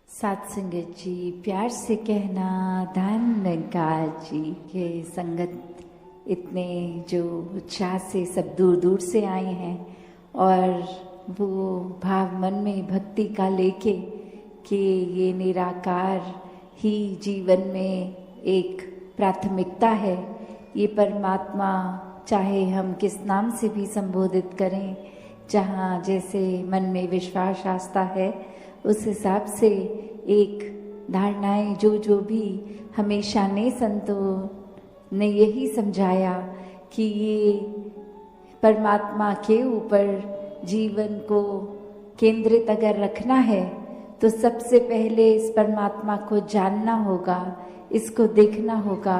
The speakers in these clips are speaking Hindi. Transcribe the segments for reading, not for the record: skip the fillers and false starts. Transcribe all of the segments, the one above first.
साथ संगत जी, प्यार से कहना दान निकाल जी के संगत इतने जो उत्साह से सब दूर दूर से आए हैं और वो भाव मन में भक्ति का लेके कि ये निराकार ही जीवन में एक प्राथमिकता है। ये परमात्मा चाहे हम किस नाम से भी संबोधित करें, जहाँ जैसे मन में विश्वास आस्था है उस हिसाब से एक धारणाएं जो भी हमेशा ने संतों ने यही समझाया कि ये परमात्मा के ऊपर जीवन को केंद्रित अगर रखना है तो सबसे पहले इस परमात्मा को जानना होगा, इसको देखना होगा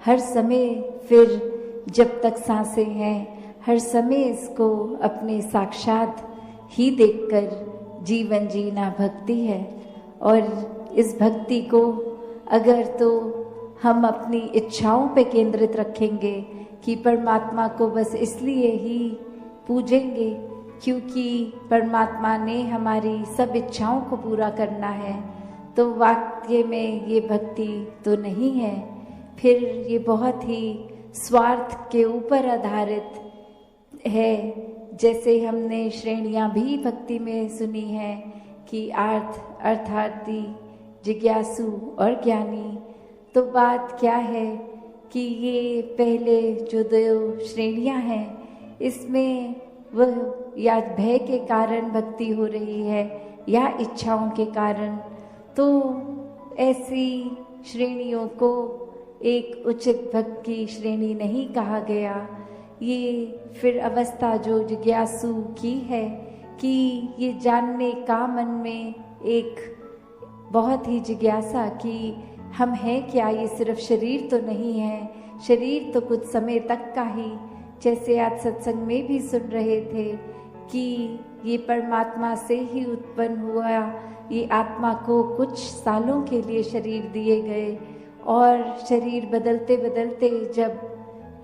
हर समय। फिर जब तक सांसें हैं हर समय इसको अपने साक्षात ही देखकर जीवन जीना भक्ति है। और इस भक्ति को अगर तो हम अपनी इच्छाओं पे केंद्रित रखेंगे कि परमात्मा को बस इसलिए ही पूजेंगे क्योंकि परमात्मा ने हमारी सब इच्छाओं को पूरा करना है, तो वाकई में ये भक्ति तो नहीं है। फिर ये बहुत ही स्वार्थ के ऊपर आधारित है। जैसे हमने श्रेणियाँ भी भक्ति में सुनी है कि अर्थार्थी, जिज्ञासु और ज्ञानी। तो बात क्या है कि ये पहले जो दो श्रेणियाँ हैं इसमें वह या भय के कारण भक्ति हो रही है या इच्छाओं के कारण, तो ऐसी श्रेणियों को एक उचित भक्ति की श्रेणी नहीं कहा गया। ये फिर अवस्था जो जिज्ञासु की है कि ये जानने का मन में एक बहुत ही जिज्ञासा कि हम हैं क्या, ये सिर्फ शरीर तो नहीं है, शरीर तो कुछ समय तक का ही। जैसे आज सत्संग में भी सुन रहे थे कि ये परमात्मा से ही उत्पन्न हुआ, ये आत्मा को कुछ सालों के लिए शरीर दिए गए और शरीर बदलते बदलते जब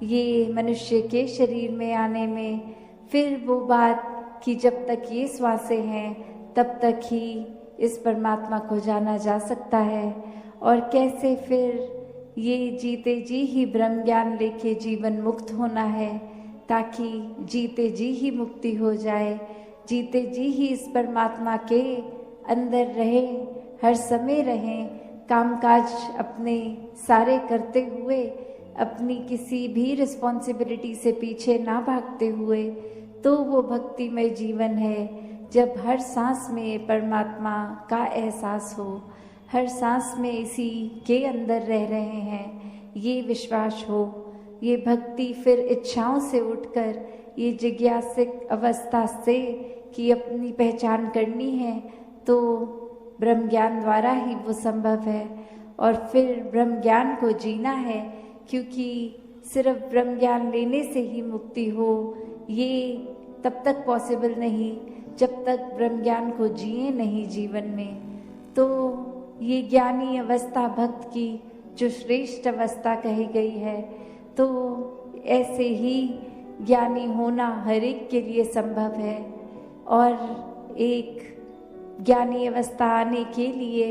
ये मनुष्य के शरीर में आने में फिर वो बात कि जब तक ये श्वासें हैं तब तक ही इस परमात्मा को जाना जा सकता है। और कैसे फिर ये जीते जी ही ब्रह्म ज्ञान लेके जीवन मुक्त होना है ताकि जीते जी ही मुक्ति हो जाए, जीते जी ही इस परमात्मा के अंदर रहें, हर समय रहें, कामकाज अपने सारे करते हुए अपनी किसी भी रिस्पॉन्सिबिलिटी से पीछे ना भागते हुए, तो वो भक्तिमय जीवन है जब हर सांस में परमात्मा का एहसास हो, हर सांस में इसी के अंदर रह रहे हैं, ये विश्वास हो। ये भक्ति फिर इच्छाओं से उठकर ये जिज्ञासिक अवस्था से कि अपनी पहचान करनी है तो ब्रह्म ज्ञान द्वारा ही वो संभव है। और फिर ब्रह्म ज्ञान को जीना है क्योंकि सिर्फ ब्रह्म ज्ञान लेने से ही मुक्ति हो ये तब तक पॉसिबल नहीं जब तक ब्रह्म ज्ञान को जिए नहीं जीवन में। तो ये ज्ञानी अवस्था भक्त की जो श्रेष्ठ अवस्था कही गई है, तो ऐसे ही ज्ञानी होना हर एक के लिए संभव है। और एक ज्ञानी अवस्था आने के लिए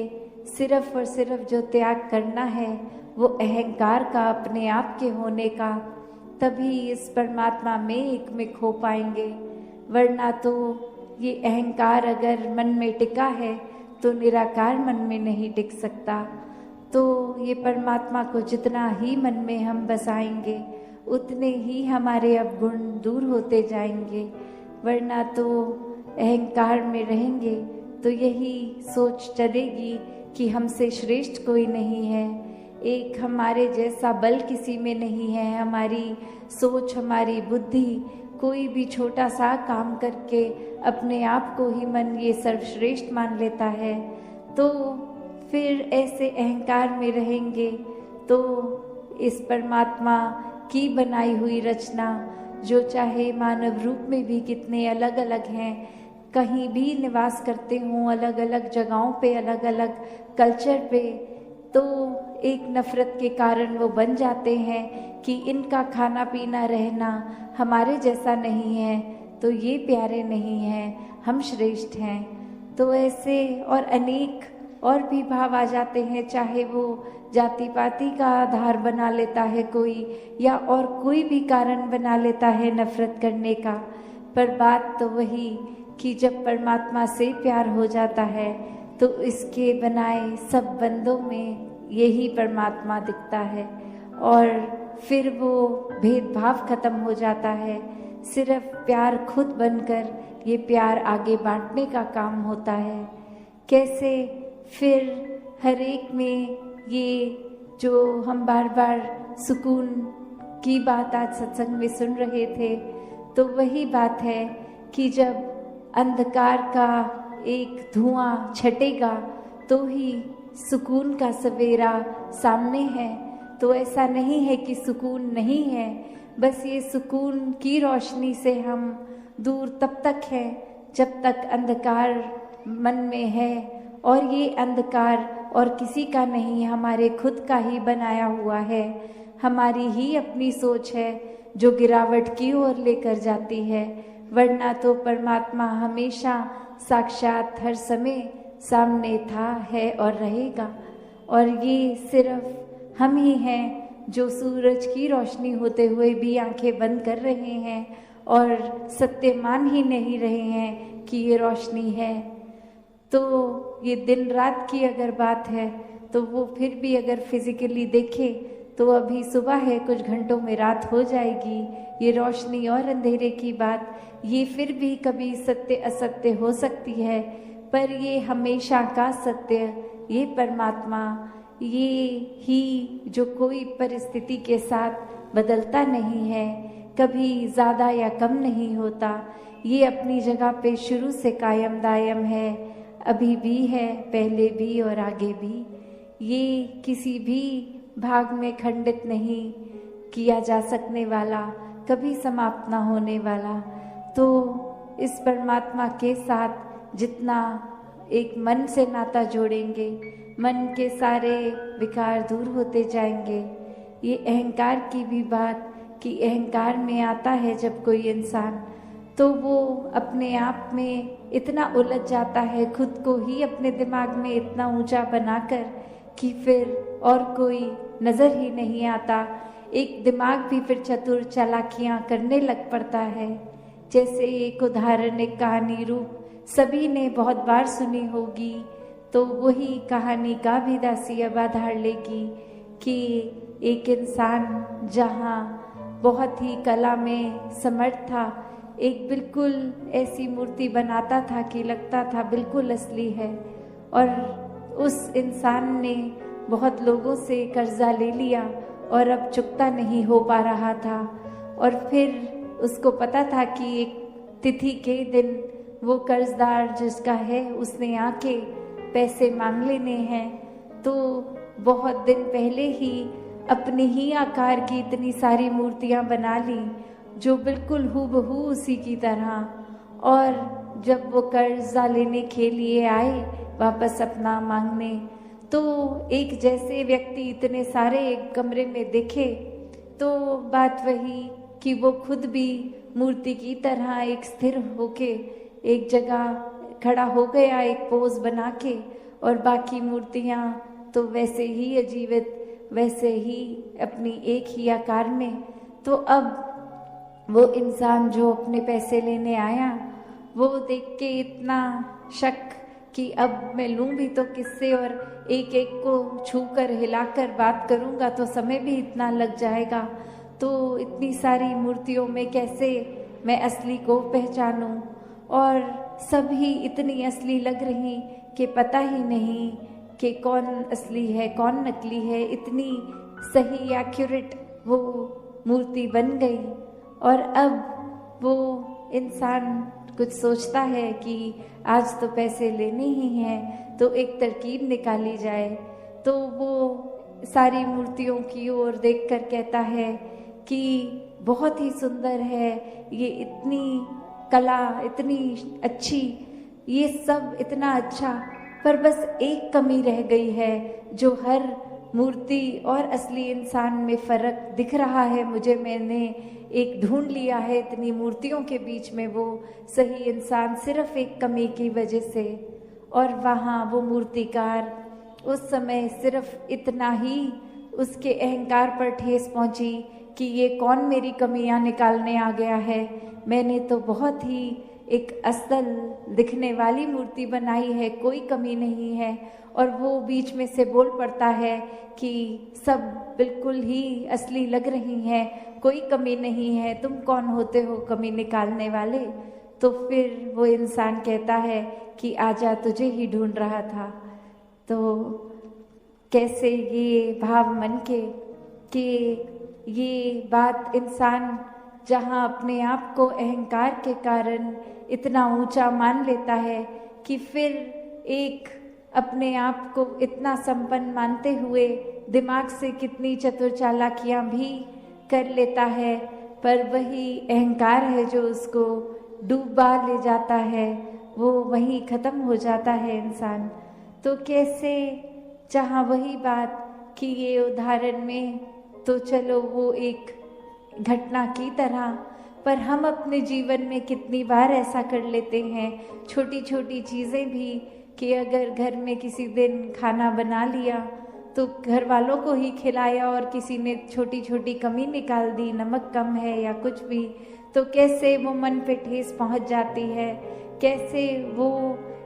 सिर्फ और सिर्फ जो त्याग करना है वो अहंकार का, अपने आप के होने का, तभी इस परमात्मा में एक में खो पाएंगे। वरना तो ये अहंकार अगर मन में टिका है तो निराकार मन में नहीं टिक सकता। तो ये परमात्मा को जितना ही मन में हम बसाएंगे उतने ही हमारे अवगुण दूर होते जाएंगे। वरना तो अहंकार में रहेंगे तो यही सोच चलेगी कि हमसे श्रेष्ठ कोई नहीं है, एक हमारे जैसा बल किसी में नहीं है, हमारी सोच, हमारी बुद्धि, कोई भी छोटा सा काम करके अपने आप को ही मन ये सर्वश्रेष्ठ मान लेता है। तो फिर ऐसे अहंकार में रहेंगे तो इस परमात्मा की बनाई हुई रचना जो चाहे मानव रूप में भी कितने अलग अलग हैं, कहीं भी निवास करते हों, अलग अलग जगहों पे, अलग अलग कल्चर पे, तो एक नफरत के कारण वो बन जाते हैं कि इनका खाना पीना रहना हमारे जैसा नहीं है तो ये प्यारे नहीं हैं, हम श्रेष्ठ हैं। तो ऐसे और अनेक और भी भाव आ जाते हैं, चाहे वो जाति पाति का आधार बना लेता है कोई, या और कोई भी कारण बना लेता है नफरत करने का। पर बात तो वही कि जब परमात्मा से प्यार हो जाता है तो इसके बनाए सब बंदों में यही परमात्मा दिखता है, और फिर वो भेदभाव खत्म हो जाता है। सिर्फ प्यार खुद बनकर ये प्यार आगे बांटने का काम होता है। कैसे फिर हर एक में ये जो हम बार बार सुकून की बात आज सत्संग में सुन रहे थे, तो वही बात है कि जब अंधकार का एक धुआं छटेगा तो ही सुकून का सवेरा सामने है। तो ऐसा नहीं है कि सुकून नहीं है, बस ये सुकून की रोशनी से हम दूर तब तक हैं जब तक अंधकार मन में है, और ये अंधकार और किसी का नहीं, हमारे खुद का ही बनाया हुआ है। हमारी ही अपनी सोच है जो गिरावट की ओर लेकर जाती है, वरना तो परमात्मा हमेशा साक्षात हर समय सामने था, है और रहेगा। और ये सिर्फ हम ही हैं जो सूरज की रोशनी होते हुए भी आंखें बंद कर रहे हैं और सत्य मान ही नहीं रहे हैं कि ये रोशनी है। तो ये दिन रात की अगर बात है तो वो फिर भी अगर फिजिकली देखे तो अभी सुबह है, कुछ घंटों में रात हो जाएगी। ये रोशनी और अंधेरे की बात, ये फिर भी कभी सत्य असत्य हो सकती है, पर ये हमेशा का सत्य, ये परमात्मा, ये ही जो कोई परिस्थिति के साथ बदलता नहीं है, कभी ज़्यादा या कम नहीं होता। ये अपनी जगह पे शुरू से कायम दायम है, अभी भी है, पहले भी और आगे भी। ये किसी भी भाग में खंडित नहीं किया जा सकने वाला, कभी समाप्त ना होने वाला। तो इस परमात्मा के साथ जितना एक मन से नाता जोड़ेंगे, मन के सारे विकार दूर होते जाएंगे। ये अहंकार की भी बात कि अहंकार में आता है जब कोई इंसान, तो वो अपने आप में इतना उलझ जाता है, खुद को ही अपने दिमाग में इतना ऊंचा बनाकर कि फिर और कोई नज़र ही नहीं आता। एक दिमाग भी फिर चतुर चालाकियाँ करने लग पड़ता है। जैसे एक उदाहरण, एक कहानी रूप सभी ने बहुत बार सुनी होगी, तो वही कहानी का भी दासी अब आधार लेगी कि एक इंसान जहाँ बहुत ही कला में समर्थ था, एक बिल्कुल ऐसी मूर्ति बनाता था कि लगता था बिल्कुल असली है, और उस इंसान ने बहुत लोगों से कर्जा ले लिया और अब चुकता नहीं हो पा रहा था। और फिर उसको पता था कि एक तिथि के दिन वो कर्जदार जिसका है उसने आके पैसे मांग लेने हैं। तो बहुत दिन पहले ही अपने ही आकार की इतनी सारी मूर्तियां बना ली जो बिल्कुल हूबहू उसी की तरह, और जब वो कर्जा लेने के लिए आए वापस अपना मांगने, तो एक जैसे व्यक्ति इतने सारे एक कमरे में दिखे, तो बात वही कि वो खुद भी मूर्ति की तरह एक स्थिर होके एक जगह खड़ा हो गया, एक पोज बना के, और बाकी मूर्तियां तो वैसे ही अजीवित, वैसे ही अपनी एक ही आकार में। तो अब वो इंसान जो अपने पैसे लेने आया, वो देख के इतना शक कि अब मैं लूँ भी तो किससे, और एक एक को छू कर हिलाकर बात करूँगा तो समय भी इतना लग जाएगा, तो इतनी सारी मूर्तियों में कैसे मैं असली को पहचानूँ। और सभी इतनी असली लग रही कि पता ही नहीं कि कौन असली है कौन नकली है। इतनी सही एक्यूरेट वो मूर्ति बन गई। और अब वो इंसान कुछ सोचता है कि आज तो पैसे लेने ही हैं, तो एक तरकीब निकाली जाए। तो वो सारी मूर्तियों की ओर देखकर कहता है कि बहुत ही सुंदर है, ये इतनी कला इतनी अच्छी, ये सब इतना अच्छा, पर बस एक कमी रह गई है जो हर मूर्ति और असली इंसान में फ़र्क दिख रहा है मुझे। मैंने एक ढूंढ लिया है इतनी मूर्तियों के बीच में वो सही इंसान, सिर्फ एक कमी की वजह से। और वहाँ वो मूर्तिकार उस समय सिर्फ इतना ही उसके अहंकार पर ठेस पहुंची कि ये कौन मेरी कमियां निकालने आ गया है। मैंने तो बहुत ही एक असल दिखने वाली मूर्ति बनाई है, कोई कमी नहीं है। और वो बीच में से बोल पड़ता है कि सब बिल्कुल ही असली लग रही हैं, कोई कमी नहीं है, तुम कौन होते हो कमी निकालने वाले। तो फिर वो इंसान कहता है कि आजा, तुझे ही ढूंढ रहा था। तो कैसे ये भाव मन के कि ये बात इंसान जहाँ अपने आप को अहंकार के कारण इतना ऊंचा मान लेता है कि फिर एक अपने आप को इतना संपन्न मानते हुए दिमाग से कितनी चतुर चालाकियाँ भी कर लेता है, पर वही अहंकार है जो उसको डूबा ले जाता है, वो वहीं ख़त्म हो जाता है इंसान। तो कैसे जहाँ वही बात कि ये उदाहरण में तो चलो वो एक घटना की तरह, पर हम अपने जीवन में कितनी बार ऐसा कर लेते हैं, छोटी छोटी चीज़ें भी, कि अगर घर में किसी दिन खाना बना लिया तो घर वालों को ही खिलाया और किसी ने छोटी छोटी कमी निकाल दी, नमक कम है या कुछ भी, तो कैसे वो मन पे ठेस पहुंच जाती है। कैसे वो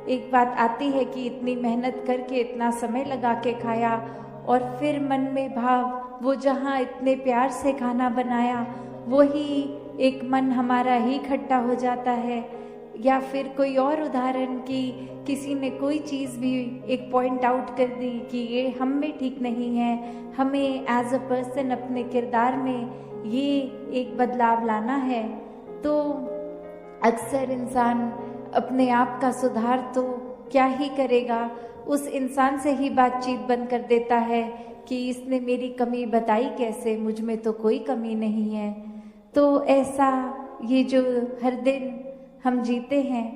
एक बात आती है कि इतनी मेहनत करके इतना समय लगा के खाया और फिर मन में भाव वो जहाँ इतने प्यार से खाना बनाया वही एक मन हमारा ही खट्टा हो जाता है। या फिर कोई और उदाहरण कि किसी ने कोई चीज़ भी एक पॉइंट आउट कर दी कि ये हम में ठीक नहीं है, हमें एज अ पर्सन अपने किरदार में ये एक बदलाव लाना है। तो अक्सर इंसान अपने आप का सुधार तो क्या ही करेगा, उस इंसान से ही बातचीत बंद कर देता है कि इसने मेरी कमी बताई कैसे, मुझ में तो कोई कमी नहीं है। तो ऐसा ये जो हर दिन हम जीते हैं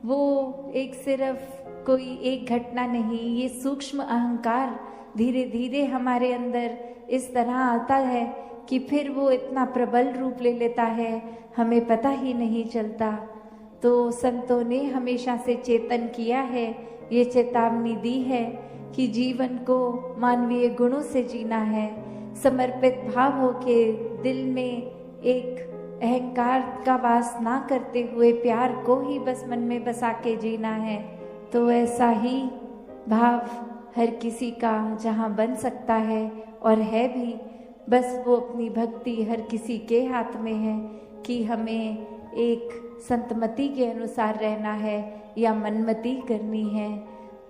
वो एक सिर्फ कोई एक घटना नहीं, ये सूक्ष्म अहंकार धीरे धीरे हमारे अंदर इस तरह आता है कि फिर वो इतना प्रबल रूप ले लेता है, हमें पता ही नहीं चलता। तो संतों ने हमेशा से चेतन किया है, ये चेतावनी दी है कि जीवन को मानवीय गुणों से जीना है, समर्पित भाव हो के दिल में एक अहंकार का वास ना करते हुए प्यार को ही बस मन में बसा के जीना है। तो ऐसा ही भाव हर किसी का जहाँ बन सकता है और है भी, बस वो अपनी भक्ति हर किसी के हाथ में है कि हमें एक संतमति के अनुसार रहना है या मनमति करनी है।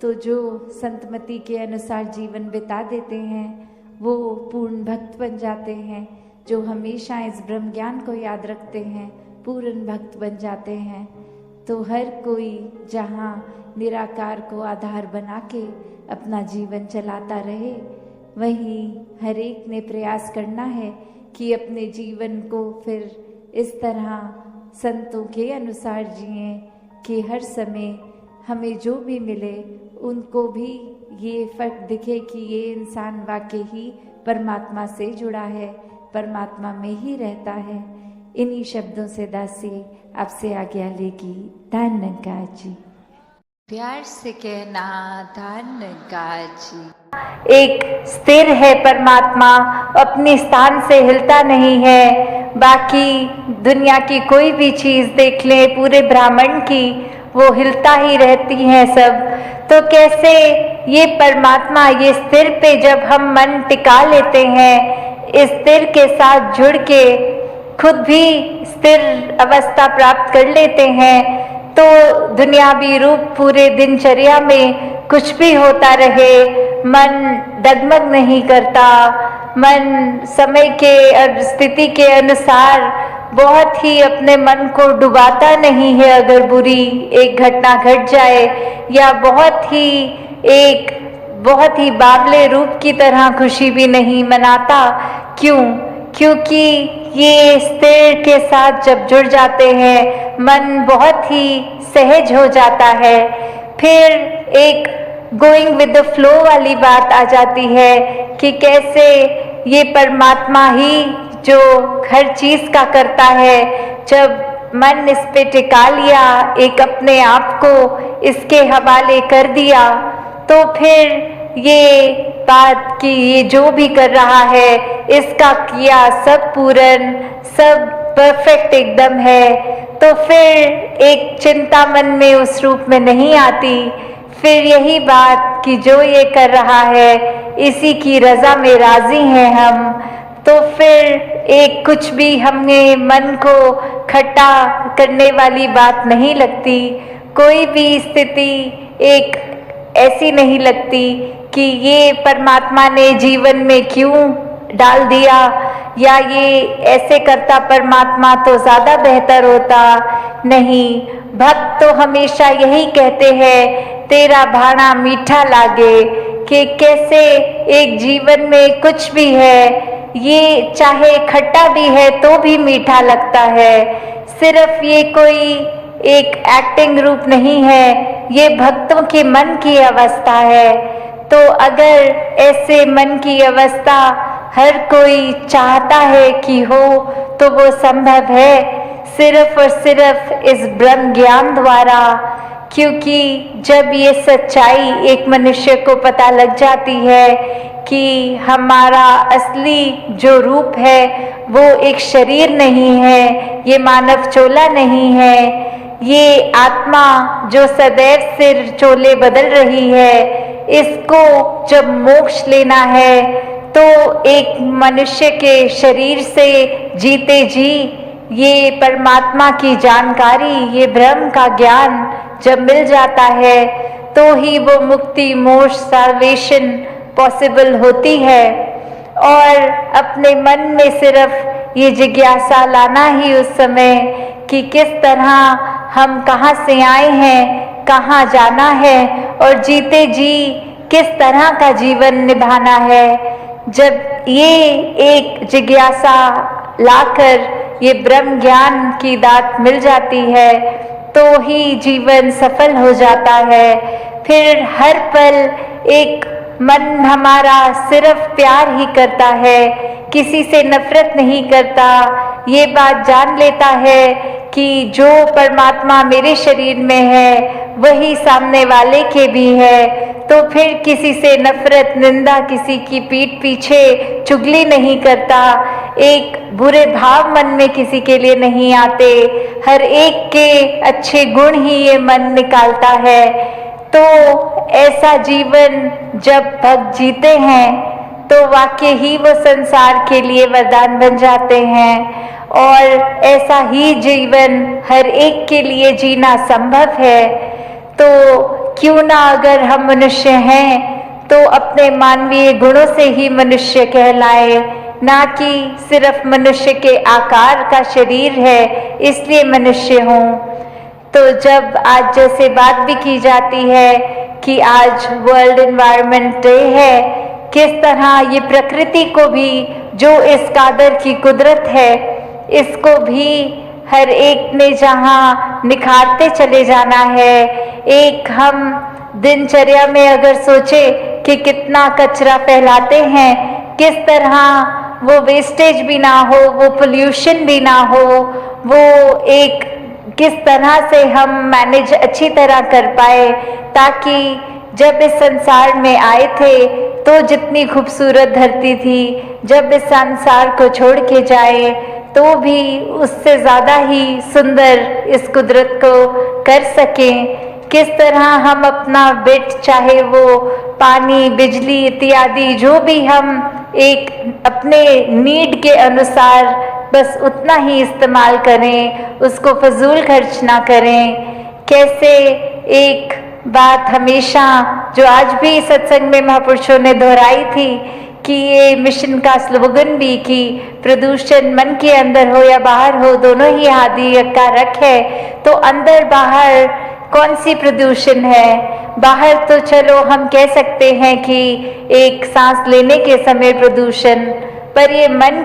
तो जो संतमति के अनुसार जीवन बिता देते हैं वो पूर्ण भक्त बन जाते हैं, जो हमेशा इस ब्रह्म ज्ञान को याद रखते हैं पूर्ण भक्त बन जाते हैं। तो हर कोई जहाँ निराकार को आधार बना के अपना जीवन चलाता रहे, वहीं हर एक ने प्रयास करना है कि अपने जीवन को फिर इस तरह संतों के अनुसार जिएं कि हर समय हमें जो भी मिले उनको भी ये फर्क दिखे कि ये इंसान वाकई ही परमात्मा से जुड़ा है, परमात्मा में ही रहता है। इन्हीं शब्दों से दासी आपसे आज्ञा लेगी। धन्यवाद जी। प्यार से कहना धन्यवाद जी। एक स्थिर है परमात्मा, अपने स्थान से हिलता नहीं है। बाकी दुनिया की कोई भी चीज़ देख ले, पूरे ब्रह्मांड की, वो हिलता ही रहती है सब। तो कैसे ये परमात्मा, ये स्थिर पे जब हम मन टिका लेते हैं, इस स्थिर के साथ जुड़ के खुद भी स्थिर अवस्था प्राप्त कर लेते हैं, तो दुनियावी रूप पूरे दिनचर्या में कुछ भी होता रहे, मन डगमग नहीं करता। मन समय के और स्थिति के अनुसार बहुत ही अपने मन को डुबाता नहीं है। अगर बुरी एक घटना घट जाए या बहुत ही बावले रूप की तरह खुशी भी नहीं मनाता। क्यों? क्योंकि ये स्थिर के साथ जब जुड़ जाते हैं मन बहुत ही सहज हो जाता है। फिर एक गोइंग विद द फ्लो वाली बात आ जाती है कि कैसे ये परमात्मा ही जो हर चीज़ का करता है। जब मन इस पे टिका लिया, एक अपने आप को इसके हवाले कर दिया, तो फिर ये बात कि ये जो भी कर रहा है इसका किया सब पूर्ण, सब परफेक्ट एकदम है, तो फिर एक चिंता मन में उस रूप में नहीं आती। फिर यही बात कि जो ये कर रहा है इसी की रजा में राजी हैं हम, तो फिर एक कुछ भी हमें मन को खट्टा करने वाली बात नहीं लगती। कोई भी स्थिति एक ऐसी नहीं लगती कि ये परमात्मा ने जीवन में क्यों डाल दिया, या ये ऐसे करता परमात्मा तो ज़्यादा बेहतर होता। नहीं, भक्त तो हमेशा यही कहते हैं, तेरा भाना मीठा लागे, कि कैसे एक जीवन में कुछ भी है ये चाहे खट्टा भी है तो भी मीठा लगता है। सिर्फ ये कोई एक एक्टिंग रूप नहीं है, ये भक्तों के मन की अवस्था है। तो अगर ऐसे मन की अवस्था हर कोई चाहता है कि हो, तो वो संभव है सिर्फ और सिर्फ इस ब्रह्म ज्ञान द्वारा। क्योंकि जब ये सच्चाई एक मनुष्य को पता लग जाती है कि हमारा असली जो रूप है वो एक शरीर नहीं है, ये मानव चोला नहीं है, ये आत्मा जो सदैव सिर चोले बदल रही है, इसको जब मोक्ष लेना है तो एक मनुष्य के शरीर से जीते जी ये परमात्मा की जानकारी, ये ब्रह्म का ज्ञान जब मिल जाता है तो ही वो मुक्ति, मोक्ष, साल्वेशन पॉसिबल होती है। और अपने मन में सिर्फ ये जिज्ञासा लाना ही उस समय कि किस तरह हम कहाँ से आए हैं, कहाँ जाना है, और जीते जी किस तरह का जीवन निभाना है। जब ये एक जिज्ञासा लाकर ये ब्रह्म ज्ञान की दात मिल जाती है तो ही जीवन सफल हो जाता है। फिर हर पल एक मन हमारा सिर्फ प्यार ही करता है, किसी से नफरत नहीं करता। ये बात जान लेता है कि जो परमात्मा मेरे शरीर में है वही सामने वाले के भी है, तो फिर किसी से नफरत, निंदा, किसी की पीठ पीछे चुगली नहीं करता, एक बुरे भाव मन में किसी के लिए नहीं आते, हर एक के अच्छे गुण ही ये मन निकालता है। तो ऐसा जीवन जब भक्त जीते हैं तो वाकई ही वो संसार के लिए वरदान बन जाते हैं, और ऐसा ही जीवन हर एक के लिए जीना संभव है। तो क्यों ना अगर हम मनुष्य हैं तो अपने मानवीय गुणों से ही मनुष्य कहलाए, ना कि सिर्फ मनुष्य के आकार का शरीर है इसलिए मनुष्य हों। तो जब आज जैसे बात भी की जाती है कि आज वर्ल्ड एनवायरनमेंट डे है, किस तरह ये प्रकृति को भी, जो इस कादर की कुदरत है, इसको भी हर एक ने जहाँ निखारते चले जाना है। एक हम दिनचर्या में अगर सोचे कि कितना कचरा फैलाते हैं, किस तरह वो वेस्टेज भी ना हो, वो पोल्यूशन भी ना हो, वो एक किस तरह से हम मैनेज अच्छी तरह कर पाए, ताकि जब इस संसार में आए थे तो जितनी खूबसूरत धरती थी, जब इस संसार को छोड़ के जाए तो भी उससे ज़्यादा ही सुंदर इस कुदरत को कर सकें। किस तरह हम अपना बिट, चाहे वो पानी, बिजली इत्यादि, जो भी हम एक अपने नीड के अनुसार बस उतना ही इस्तेमाल करें, उसको फजूल खर्च ना करें। कैसे एक बात हमेशा जो आज भी सत्संग में महापुरुषों ने दोहराई थी कि ये मिशन का स्लोगन भी कि प्रदूषण मन के अंदर हो या बाहर हो, दोनों ही हानिकारक है। तो अंदर बाहर कौन सी प्रदूषण है? बाहर तो चलो हम कह सकते हैं कि एक सांस लेने के समय प्रदूषण, पर ये मन